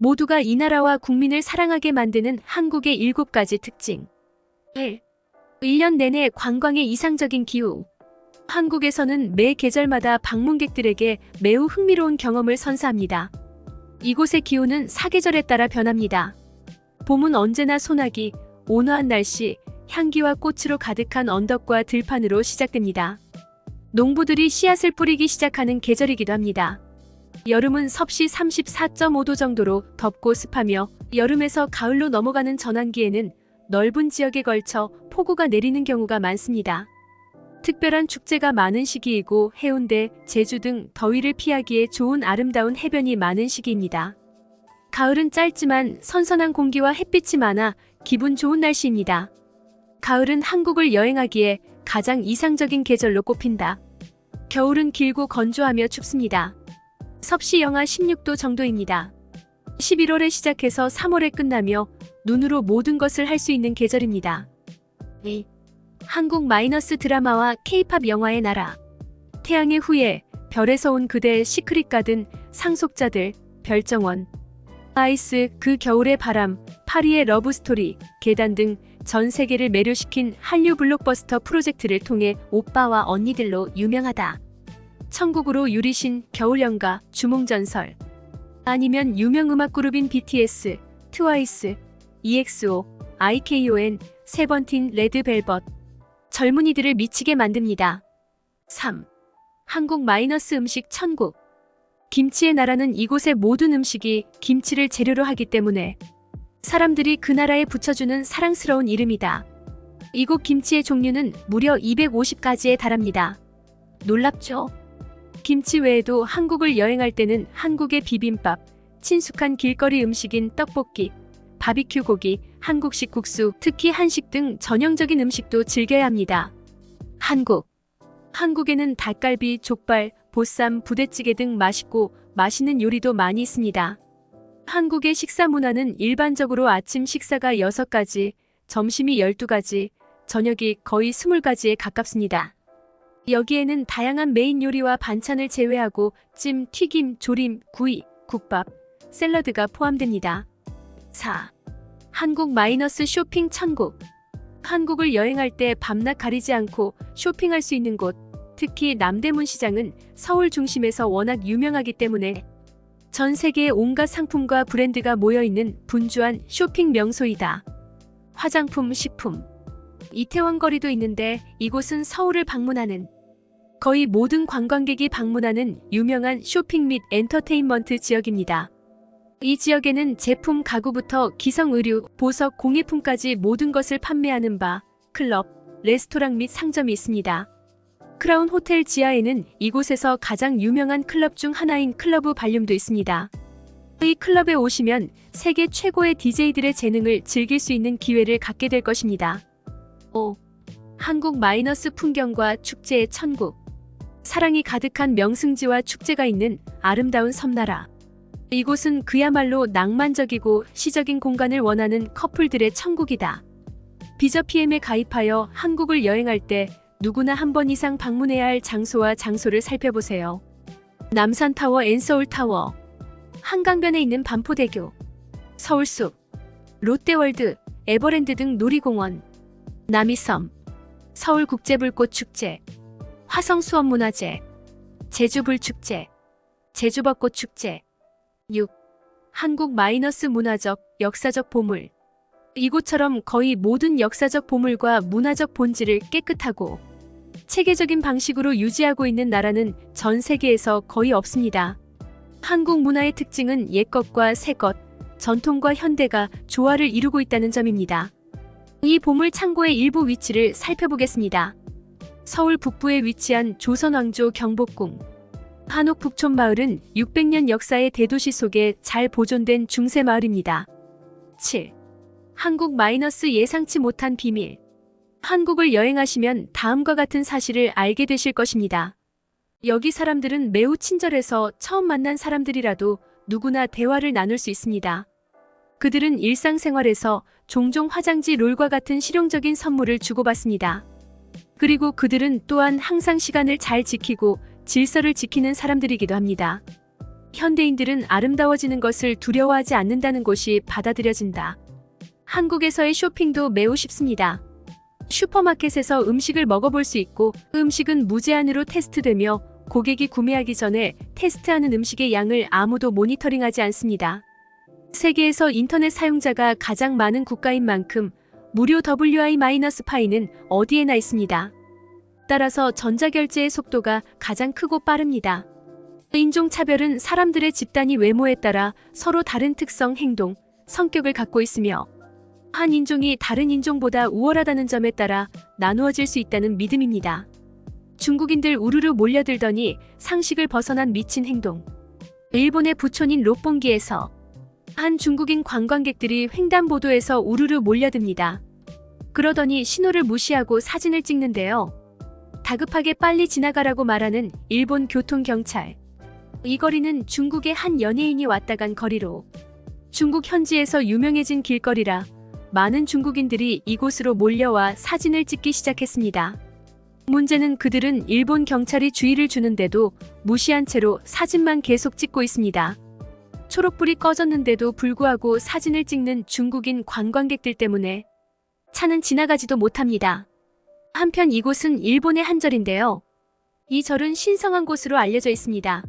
모두가 이 나라와 국민을 사랑하게 만드는 한국의 7가지 특징. 1. 1년 내내 관광의 이상적인 기후. 한국에서는 매 계절마다 방문객들에게 매우 흥미로운 경험을 선사합니다. 이곳의 기후는 사계절에 따라 변합니다. 봄은 언제나 소나기, 온화한 날씨, 향기와 꽃으로 가득한 언덕과 들판으로 시작됩니다. 농부들이 씨앗을 뿌리기 시작하는 계절이기도 합니다. 여름은 섭씨 34.5도 정도로 덥고 습하며 여름에서 가을로 넘어가는 전환기에는 넓은 지역에 걸쳐 폭우가 내리는 경우가 많습니다. 특별한 축제가 많은 시기이고 해운대, 제주 등 더위를 피하기에 좋은 아름다운 해변이 많은 시기입니다. 가을은 짧지만 선선한 공기와 햇빛이 많아 기분 좋은 날씨입니다. 가을은 한국을 여행하기에 가장 이상적인 계절로 꼽힌다. 겨울은 길고 건조하며 춥습니다. 섭씨 영하 16도 정도입니다. 11월에 시작해서 3월에 끝나며 눈으로 모든 것을 할 수 있는 계절입니다. 2. 한국 마이너스 드라마와 K-팝 영화의 나라. 태양의 후예, 별에서 온 그대, 시크릿 가든, 상속자들, 별정원, 아이스, 그 겨울의 바람, 파리의 러브스토리, 계단 등 전 세계를 매료시킨 한류 블록버스터 프로젝트를 통해 오빠와 언니들로 유명하다. 천국으로 유리신, 겨울연가, 주몽전설. 아니면 유명 음악 그룹인 BTS, 트와이스, EXO, IKON, 세븐틴, 레드벨벳. 젊은이들을 미치게 만듭니다. 3. 한국 마이너스 음식 천국. 김치의 나라는 이곳의 모든 음식이 김치를 재료로 하기 때문에 사람들이 그 나라에 붙여주는 사랑스러운 이름이다. 이곳 김치의 종류는 무려 250가지에 달합니다. 놀랍죠? 김치 외에도 한국을 여행할 때는 한국의 비빔밥, 친숙한 길거리 음식인 떡볶이, 바비큐 고기, 한국식 국수, 특히 한식 등 전형적인 음식도 즐겨야 합니다. 한국. 한국에는 닭갈비, 족발, 보쌈, 부대찌개 등 맛있고 맛있는 요리도 많이 있습니다. 한국의 식사 문화는 일반적으로 아침 식사가 6가지, 점심이 12가지, 저녁이 거의 20가지에 가깝습니다. 여기에는 다양한 메인 요리와 반찬을 제외하고 찜, 튀김, 조림, 구이, 국밥, 샐러드가 포함됩니다. 4. 한국 마이너스 쇼핑 천국. 한국을 여행할 때 밤낮 가리지 않고 쇼핑할 수 있는 곳, 특히 남대문 시장은 서울 중심에서 워낙 유명하기 때문에 전 세계의 온갖 상품과 브랜드가 모여있는 분주한 쇼핑 명소이다. 화장품, 식품. 이태원 거리도 있는데 이곳은 서울을 방문하는 거의 모든 관광객이 방문하는 유명한 쇼핑 및 엔터테인먼트 지역입니다. 이 지역에는 제품, 가구부터 기성 의류, 보석, 공예품까지 모든 것을 판매하는 바, 클럽, 레스토랑 및 상점이 있습니다. 크라운 호텔 지하에는 이곳에서 가장 유명한 클럽 중 하나인 클러브 발륨도 있습니다. 이 클럽에 오시면 세계 최고의 DJ들의 재능을 즐길 수 있는 기회를 갖게 될 것입니다. 5. 한국 마이너스 풍경과 축제의 천국. 사랑이 가득한 명승지와 축제가 있는 아름다운 섬나라. 이곳은 그야말로 낭만적이고 시적인 공간을 원하는 커플들의 천국이다. 비저 PM에 가입하여 한국을 여행할 때 누구나 한 번 이상 방문해야 할 장소와 장소를 살펴보세요. 남산타워 앤 서울타워, 한강변에 있는 반포대교, 서울숲, 롯데월드, 에버랜드 등 놀이공원, 남이섬, 서울국제불꽃축제, 화성수원문화재, 제주불축제, 제주벚꽃축제. 6. 한국 마이너스 문화적, 역사적 보물. 이곳처럼 거의 모든 역사적 보물과 문화적 본질을 깨끗하고 체계적인 방식으로 유지하고 있는 나라는 전 세계에서 거의 없습니다. 한국 문화의 특징은 옛것과 새것, 전통과 현대가 조화를 이루고 있다는 점입니다. 이 보물 창고의 일부 위치를 살펴보겠습니다. 서울 북부에 위치한 조선왕조 경복궁. 한옥 북촌마을은 600년 역사의 대도시 속에 잘 보존된 중세마을입니다. 7. 한국 마이너스 예상치 못한 비밀. 한국을 여행하시면 다음과 같은 사실을 알게 되실 것입니다. 여기 사람들은 매우 친절해서 처음 만난 사람들이라도 누구나 대화를 나눌 수 있습니다. 그들은 일상생활에서 종종 화장지 롤과 같은 실용적인 선물을 주고받습니다. 그리고 그들은 또한 항상 시간을 잘 지키고 질서를 지키는 사람들이기도 합니다. 현대인들은 아름다워지는 것을 두려워하지 않는다는 것이 받아들여진다. 한국에서의 쇼핑도 매우 쉽습니다. 슈퍼마켓에서 음식을 먹어볼 수 있고 음식은 무제한으로 테스트되며 고객이 구매하기 전에 테스트하는 음식의 양을 아무도 모니터링하지 않습니다. 세계에서 인터넷 사용자가 가장 많은 국가인 만큼 무료 WI-파이는 어디에나 있습니다. 따라서 전자결제의 속도가 가장 크고 빠릅니다. 인종차별은 사람들의 집단위 외모에 따라 서로 다른 특성, 행동, 성격을 갖고 있으며 한 인종이 다른 인종보다 우월하다는 점에 따라 나누어질 수 있다는 믿음입니다. 중국인들 우르르 몰려들더니 상식을 벗어난 미친 행동. 일본의 부촌인 롯본기에서 한 중국인 관광객들이 횡단보도에서 우르르 몰려듭니다. 그러더니 신호를 무시하고 사진을 찍는데요. 다급하게 빨리 지나가라고 말하는 일본 교통경찰. 이 거리는 중국의 한 연예인이 왔다 간 거리로 중국 현지에서 유명해진 길거리라 많은 중국인들이 이곳으로 몰려와 사진을 찍기 시작했습니다. 문제는 그들은 일본 경찰이 주의를 주는데도 무시한 채로 사진만 계속 찍고 있습니다. 초록불이 꺼졌는데도 불구하고 사진을 찍는 중국인 관광객들 때문에 차는 지나가지도 못합니다. 한편 이곳은 일본의 한 절인데요. 이 절은 신성한 곳으로 알려져 있습니다.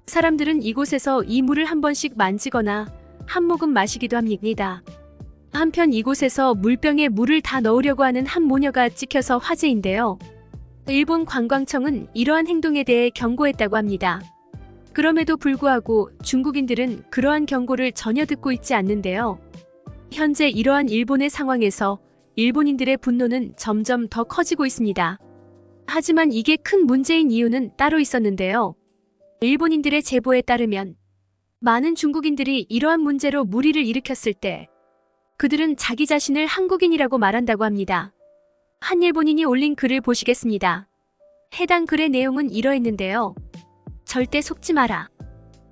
사람들은 이곳에서 이 물을 한 번씩 만지거나 한 모금 마시기도 합니다. 한편 이곳에서 물병에 물을 다 넣으려고 하는 한 모녀가 찍혀서 화제인데요. 일본 관광청은 이러한 행동에 대해 경고했다고 합니다. 그럼에도 불구하고 중국인들은 그러한 경고를 전혀 듣고 있지 않는데요. 현재 이러한 일본의 상황에서 일본인들의 분노는 점점 더 커지고 있습니다. 하지만 이게 큰 문제인 이유는 따로 있었는데요. 일본인들의 제보에 따르면 많은 중국인들이 이러한 문제로 물의를 일으켰을 때 그들은 자기 자신을 한국인이라고 말한다고 합니다. 한 일본인이 올린 글을 보시겠습니다. 해당 글의 내용은 이러했는데요. 절대 속지 마라.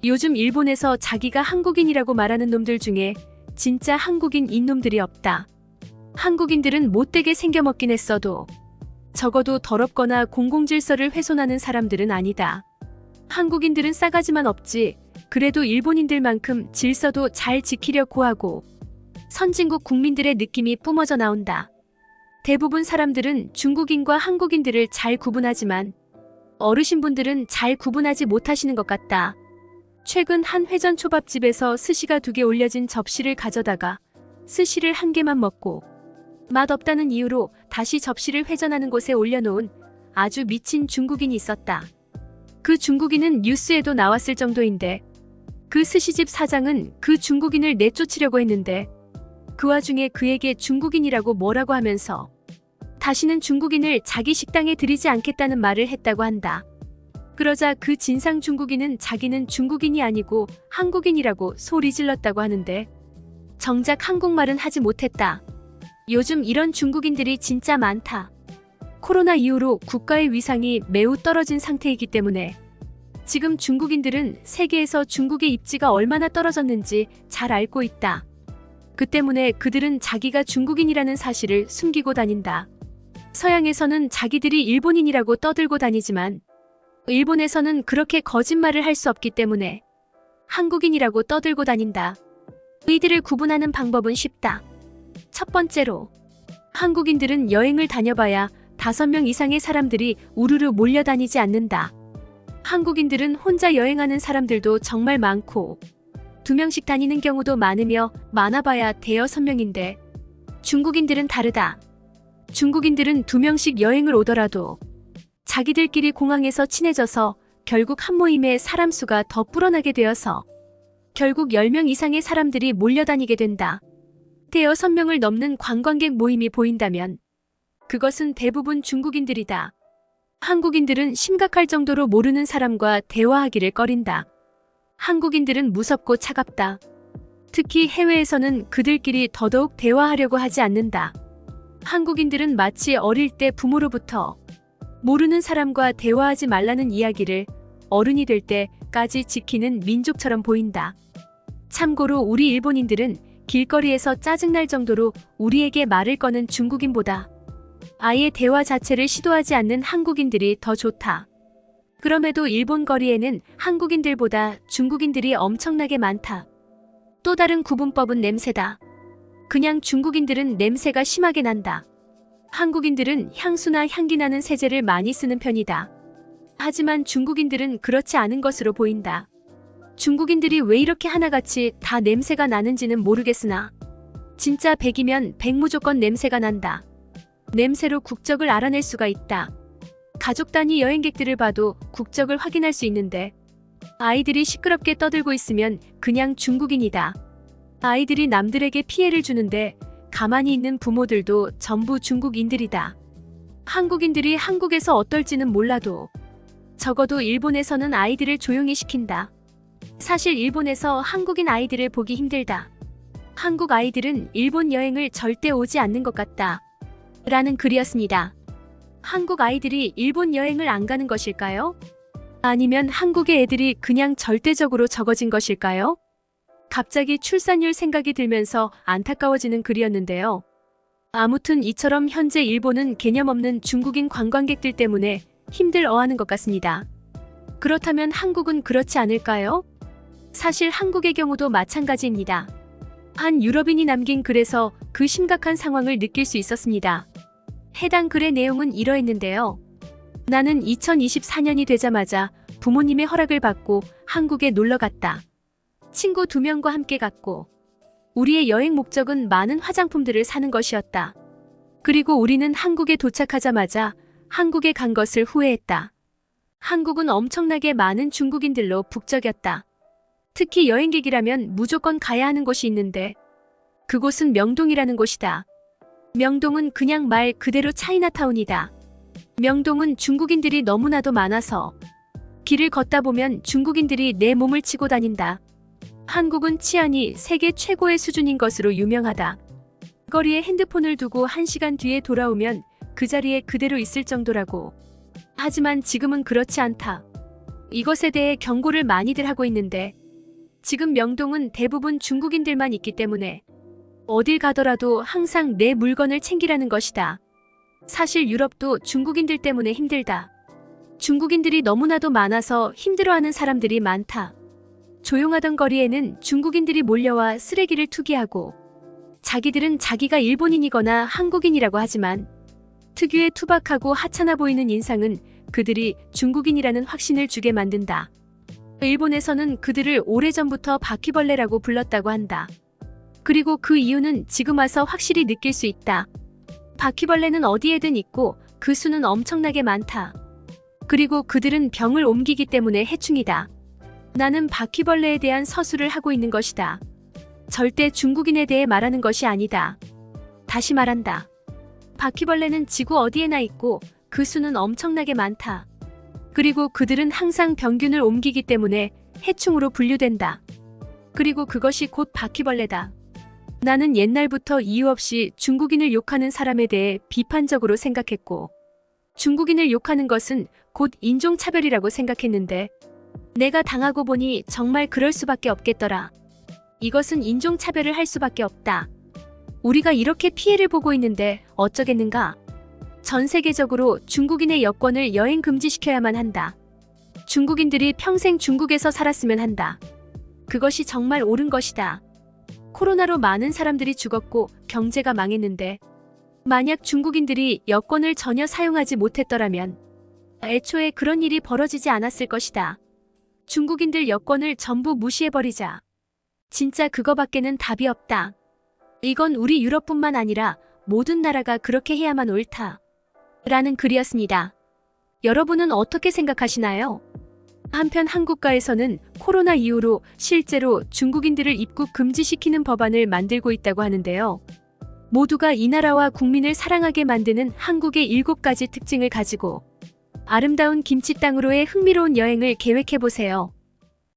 요즘 일본에서 자기가 한국인이라고 말하는 놈들 중에 진짜 한국인인 놈들이 없다. 한국인들은 못되게 생겨먹긴 했어도 적어도 더럽거나 공공질서를 훼손하는 사람들은 아니다. 한국인들은 싸가지만 없지 그래도 일본인들만큼 질서도 잘 지키려고 하고 선진국 국민들의 느낌이 뿜어져 나온다. 대부분 사람들은 중국인과 한국인들을 잘 구분하지만 어르신분들은 잘 구분하지 못하시는 것 같다. 최근 한 회전 초밥집에서 스시가 2개 올려진 접시를 가져다가 스시를 1개만 먹고 맛없다는 이유로 다시 접시를 회전하는 곳에 올려놓은 아주 미친 중국인이 있었다. 그 중국인은 뉴스에도 나왔을 정도인데 그 스시집 사장은 그 중국인을 내쫓으려고 했는데 그 와중에 그에게 중국인이라고 뭐라고 하면서 다시는 중국인을 자기 식당에 들이지 않겠다는 말을 했다고 한다. 그러자 그 진상 중국인은 자기는 중국인이 아니고 한국인이라고 소리 질렀다고 하는데 정작 한국말은 하지 못했다. 요즘 이런 중국인들이 진짜 많다. 코로나 이후로 국가의 위상이 매우 떨어진 상태이기 때문에 지금 중국인들은 세계에서 중국의 입지가 얼마나 떨어졌는지 잘 알고 있다. 그 때문에 그들은 자기가 중국인이라는 사실을 숨기고 다닌다. 서양에서는 자기들이 일본인이라고 떠들고 다니지만 일본에서는 그렇게 거짓말을 할 수 없기 때문에 한국인이라고 떠들고 다닌다. 이들을 구분하는 방법은 쉽다. 첫 번째로 한국인들은 여행을 다녀봐야 5명 이상의 사람들이 우르르 몰려다니지 않는다. 한국인들은 혼자 여행하는 사람들도 정말 많고 2명씩 다니는 경우도 많으며 많아봐야 5~6명인데 중국인들은 다르다. 중국인들은 2명씩 여행을 오더라도 자기들끼리 공항에서 친해져서 결국 한 모임에 사람 수가 더 불어나게 되어서 결국 10명 이상의 사람들이 몰려다니게 된다. 5~6명을 넘는 관광객 모임이 보인다면 그것은 대부분 중국인들이다. 한국인들은 심각할 정도로 모르는 사람과 대화하기를 꺼린다. 한국인들은 무섭고 차갑다. 특히 해외에서는 그들끼리 더더욱 대화하려고 하지 않는다. 한국인들은 마치 어릴 때 부모로부터 모르는 사람과 대화하지 말라는 이야기를 어른이 될 때까지 지키는 민족처럼 보인다. 참고로 우리 일본인들은 길거리에서 짜증날 정도로 우리에게 말을 거는 중국인보다 아예 대화 자체를 시도하지 않는 한국인들이 더 좋다. 그럼에도 일본 거리에는 한국인들보다 중국인들이 엄청나게 많다. 또 다른 구분법은 냄새다. 그냥 중국인들은 냄새가 심하게 난다. 한국인들은 향수나 향기 나는 세제를 많이 쓰는 편이다. 하지만 중국인들은 그렇지 않은 것으로 보인다. 중국인들이 왜 이렇게 하나같이 다 냄새가 나는지는 모르겠으나 진짜 100이면 100 무조건 냄새가 난다. 냄새로 국적을 알아낼 수가 있다. 가족 단위 여행객들을 봐도 국적을 확인할 수 있는데 아이들이 시끄럽게 떠들고 있으면 그냥 중국인이다. 아이들이 남들에게 피해를 주는데 가만히 있는 부모들도 전부 중국인들이다. 한국인들이 한국에서 어떨지는 몰라도 적어도 일본에서는 아이들을 조용히 시킨다. 사실 일본에서 한국인 아이들을 보기 힘들다. 한국 아이들은 일본 여행을 절대 오지 않는 것 같다. 라는 글이었습니다. 한국 아이들이 일본 여행을 안 가는 것일까요? 아니면 한국의 애들이 그냥 절대적으로 적어진 것일까요? 갑자기 출산율 생각이 들면서 안타까워지는 글이었는데요. 아무튼 이처럼 현재 일본은 개념 없는 중국인 관광객들 때문에 힘들어하는 것 같습니다. 그렇다면 한국은 그렇지 않을까요? 사실 한국의 경우도 마찬가지입니다. 한 유럽인이 남긴 글에서 그 심각한 상황을 느낄 수 있었습니다. 해당 글의 내용은 이러했는데요. 나는 2024년이 되자마자 부모님의 허락을 받고 한국에 놀러 갔다. 친구 2명과 함께 갔고 우리의 여행 목적은 많은 화장품들을 사는 것이었다. 그리고 우리는 한국에 도착하자마자 한국에 간 것을 후회했다. 한국은 엄청나게 많은 중국인들로 북적였다. 특히 여행객이라면 무조건 가야 하는 곳이 있는데 그곳은 명동이라는 곳이다. 명동은 그냥 말 그대로 차이나타운이다. 명동은 중국인들이 너무나도 많아서 길을 걷다 보면 중국인들이 내 몸을 치고 다닌다. 한국은 치안이 세계 최고의 수준인 것으로 유명하다. 거리에 핸드폰을 두고 1시간 뒤에 돌아오면 그 자리에 그대로 있을 정도라고. 하지만 지금은 그렇지 않다. 이것에 대해 경고를 많이들 하고 있는데 지금 명동은 대부분 중국인들만 있기 때문에 어딜 가더라도 항상 내 물건을 챙기라는 것이다. 사실 유럽도 중국인들 때문에 힘들다. 중국인들이 너무나도 많아서 힘들어하는 사람들이 많다. 조용하던 거리에는 중국인들이 몰려와 쓰레기를 투기하고 자기들은 자기가 일본인이거나 한국인이라고 하지만 특유의 투박하고 하찮아 보이는 인상은 그들이 중국인이라는 확신을 주게 만든다. 일본에서는 그들을 오래전부터 바퀴벌레라고 불렀다고 한다. 그리고 그 이유는 지금 와서 확실히 느낄 수 있다. 바퀴벌레는 어디에든 있고 그 수는 엄청나게 많다. 그리고 그들은 병을 옮기기 때문에 해충이다. 나는 바퀴벌레에 대한 서술을 하고 있는 것이다. 절대 중국인에 대해 말하는 것이 아니다. 다시 말한다. 바퀴벌레는 지구 어디에나 있고 그 수는 엄청나게 많다. 그리고 그들은 항상 병균을 옮기기 때문에 해충으로 분류된다. 그리고 그것이 곧 바퀴벌레다. 나는 옛날부터 이유 없이 중국인을 욕하는 사람에 대해 비판적으로 생각했고 중국인을 욕하는 것은 곧 인종차별이라고 생각했는데 내가 당하고 보니 정말 그럴 수밖에 없겠더라. 이것은 인종차별을 할 수밖에 없다. 우리가 이렇게 피해를 보고 있는데 어쩌겠는가? 전 세계적으로 중국인의 여권을 여행 금지시켜야만 한다. 중국인들이 평생 중국에서 살았으면 한다. 그것이 정말 옳은 것이다. 코로나로 많은 사람들이 죽었고 경제가 망했는데 만약 중국인들이 여권을 전혀 사용하지 못했더라면 애초에 그런 일이 벌어지지 않았을 것이다. 중국인들 여권을 전부 무시해버리자. 진짜 그거밖에는 답이 없다. 이건 우리 유럽뿐만 아니라 모든 나라가 그렇게 해야만 옳다. 라는 글이었습니다. 여러분은 어떻게 생각하시나요? 한편 한국가에서는 코로나 이후로 실제로 중국인들을 입국 금지시키는 법안을 만들고 있다고 하는데요. 모두가 이 나라와 국민을 사랑하게 만드는 한국의 7가지 특징을 가지고 아름다운 김치 땅으로의 흥미로운 여행을 계획해보세요.